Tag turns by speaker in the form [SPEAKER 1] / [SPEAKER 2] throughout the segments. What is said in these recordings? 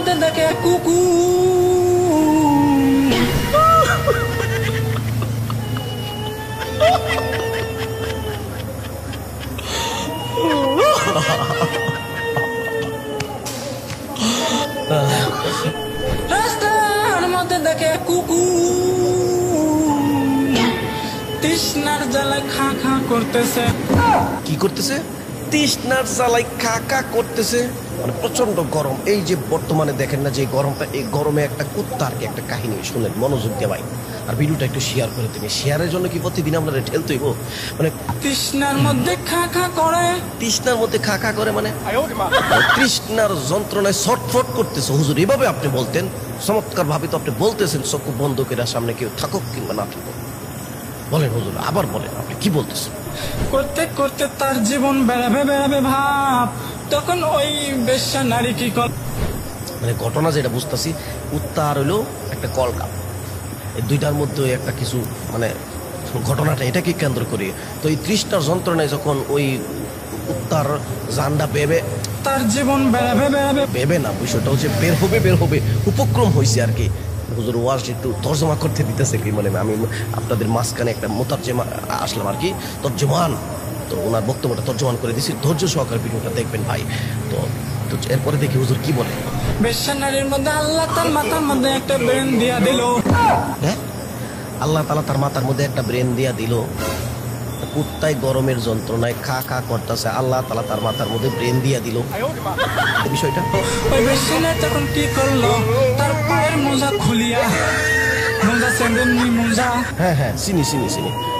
[SPEAKER 1] মধ্যে দেখে কুকুর, রাস্তার মধ্যে দেখে কুকুর, তৃষ্ণার জ্বালায় খা খা করতেছে।
[SPEAKER 2] কি করতেছে? তৃষ্ণার জ্বালায় খা খা করতেছে। মানে প্রচন্ড গরম। এই যে বর্তমানে দেখেন না যে গরমটা, এই গরমে একটা কুত্তা আর কি একটা কাহিনী শুনেন, মনোযোগ দিয়ে ভাই। আর ভিডিওটা একটু শেয়ার করে দিন। শেয়ারের জন্য কি প্রতিদিন আমরা ঠেলতে হইব? মানে
[SPEAKER 1] তৃষ্ণার মধ্যে খা খা করে,
[SPEAKER 2] তৃষ্ণার মধ্যে খা খা করে মানে তৃষ্ণার যন্ত্রণায় ছটফট করতেছে। হুজুর এভাবে আপনি বলতেন, চমৎকার ভাবে তো আপনি বলতেছেন চক্ষু বন্ধ করে, সামনে কেউ থাকুক কিংবা না থাকুক। বলেন হুজুর, আবার বলেন আপনি কি বলতেছেন।
[SPEAKER 1] করতে করতে তার জীবন বেড়াবে বেড়াবে ভাব, তখন ওই বেশ্যা নারী কি কর।
[SPEAKER 2] মানে ঘটনা যেটা বুঝতেছি, কুত্তা আর হইলো একটা কলকা, এই দুইটার মধ্যে একটা কিছু মানে ঘটনাটা এটাকে কেন্দ্র করে। তো এই তৃষ্ণার যন্ত্রণায় যখন ওই কুত্তার জানটা বেবে,
[SPEAKER 1] তার জীবন বেড়াবে বেড়াবে,
[SPEAKER 2] বেবে না, বিষয়টা হচ্ছে বের হবে উপক্রম হয়েছে আর কি। হুজুর ওয়াজ একটু তর্জমা করতে দিতেছে কি, মানে আমি আপনাদের মাঝখানে একটা মোতারজমা আসলাম আর কি, তর্জমান। তো ওনার বক্তব্যটা তর্জমান করে দিছি, ধৈর্য সহকারে ভিডিওটা দেখবেন ভাই। তো তো এরপরে দেখি হুজুর কি বলে।
[SPEAKER 1] বেশ্যা নারীর মধ্যে আল্লাহ তার মাথার মধ্যে একটা ব্রেন দিয়া দিল।
[SPEAKER 2] হ্যাঁ, আল্লাহ তাআলা তার মাথার মধ্যে একটা ব্রেন দিয়া দিল। কুত্তায় গরমের যন্ত্রণায় খা খা করতেছে, আল্লাহ তাআলা তার মাথার মধ্যে ব্রেন দিয়া দিল। এই বিষয়টা
[SPEAKER 1] ওই বেশ্যা নারী তখন কি করলো, তার পায়ের মোজা খুলিয়া, মোজা সেন্দেননি মোজা,
[SPEAKER 2] হ্যাঁ চিনি,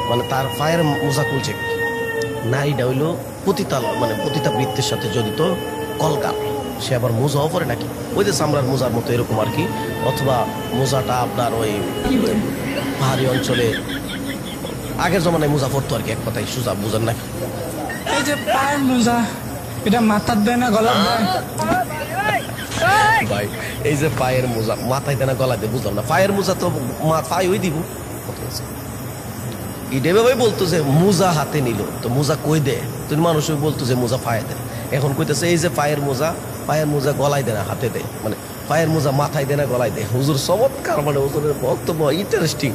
[SPEAKER 2] মানে তার পায়ের মোজা খুলছে। নারীটা হইলো পতিতাল, মানে পতিতাবৃত্তির সাথে জড়িত কলকা। সে আবার মোজাও পরে নাকি, ওই যে চামড়ার মোজার মতো এরকম আর কি, অথবা মোজাটা আপনার ওই পাহাড়ি অঞ্চলে আগের জমানায় মোজা পড়তো আর কি, এক কথায় সোজা বুঝেন নাকি।
[SPEAKER 1] এই যে পায়ের মোজা, এটা মাথার দেয় না গলার দেয়?
[SPEAKER 2] ভাই এই যে পায়ের মোজা মাথায় দেয় না গলায় দেয়, বুঝলাম না। পায়ের মোজা তো পায়ে ওই দিব, ইডেবে ভাই বলতো যে মোজা হাতে নিল, তো মোজা কই দেয়? তুমি মানুষ বলতো যে মোজা পায়ে দেয়, এখন কইতেছে এই যে পায়ের মোজা গলায় দেয় না হাতে দেয়, মানে পায়ের মোজা মাথায় দেয় না গলায় দেয়। হুজুর চমৎকার, মানে হুজুরের বক্তব্য ইন্টারেস্টিং,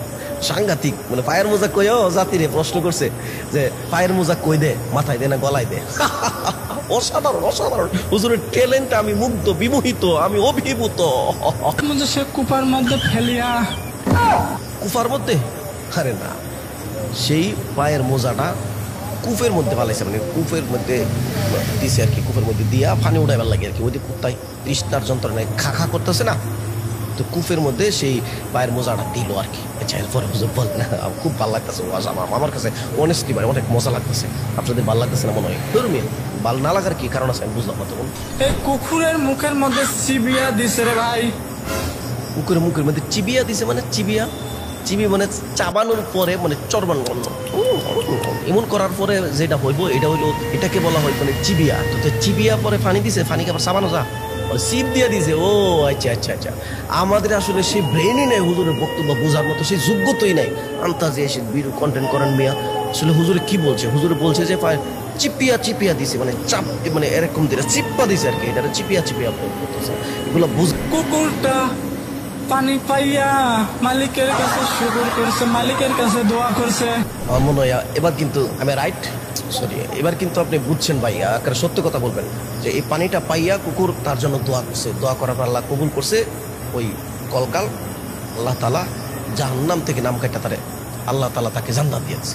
[SPEAKER 2] সাংঘাতিক। মানে পায়ের মোজা কইও জাতিরে প্রশ্ন করছে যে পায়ের মোজা কই দেয়, মাথায় দেয় না গলায় দেয়। অসাধারণ হুজুরের ট্যালেন্ট, আমি মুগ্ধ, বিমোহিত, আমি অভিভূত।
[SPEAKER 1] সে কুপার মধ্যে ফেলিয়া,
[SPEAKER 2] কুফার মধ্যে? আরে না, সেই পায়ের মোজাটা কূপের মধ্যে ফালাইছে, মানে কূপের মধ্যে দিছে আর কি, কূপের মধ্যে দিয়া পানি উঠাইবার লাগে আর কি। ওই যে কুত্তায় তৃষ্ণার যন্ত্রণায় খা খা করতেছে না, তো কূপের মধ্যে সেই পায়ের মোজাটা দিল আর কি। আচ্ছা, এরপরে হুজুর বল না, খুব ভালো লাগতেছে আমার কাছে, অনেস্টলি ভাই অনেক মজা লাগতেছে। আপনাদের ভালো লাগতেছে না মনে হয়? ধর্মীয় ভালো না লাগার কি কারণ আছে আমি বুঝলাম না তখন।
[SPEAKER 1] এই কুকুরের মুখের মধ্যে চিবিয়া দিছে রে ভাই।
[SPEAKER 2] কুকুরের মুখের মধ্যে চিবিয়া দিছে? মানে চিবি মানে চাবানোর পরে, মানে চরবান এমন করার পরে যেটা হইব, এটা হইলো, এটাকে বলা হয় মানে চিবিয়া। তো চিবিয়া পরে পানি দিছে, পানিকে আবার চাবানো যা, সিপ দিয়ে দিছে। ও আচ্ছা, আমাদের আসলে সেই ব্রেনই নাই হুজুরের বক্তব্য বোঝার মতো, সেই যোগ্যতাই নাই। আন্তাজে এসে ভিডিও কন্টেন্ট করেন মিয়া। আসলে হুজুরে কি বলছে? হুজুরে বলছে যে চিপিয়া দিছে, মানে চাপ, মানে এরকম দিয়ে চিপ্পা দিছে আর কি, এটা চিপিয়া বলতেছে। এগুলো বুঝ।
[SPEAKER 1] কুকুরটা পানি পাইয়া মালিকের কাছে শুকর করছে, মালিকের কাছে দোয়া করছে।
[SPEAKER 2] আমার মনে হয় এবার কিন্তু আমি রাইট, সরি, এবার কিন্তু আপনি বুঝছেন ভাই, আকারে সত্য কথা বলবেন যে এই পানিটা পাইয়া কুকুর তার জন্য দোয়া করছে, দোয়া করার পর আল্লাহ কবুল করছে। ওই কলকাল আল্লাহ তাআলা জাহান্নাম থেকে নাম কাটা তারে, আল্লাহ তাআলা তাকে জান্নাত দিয়েছে।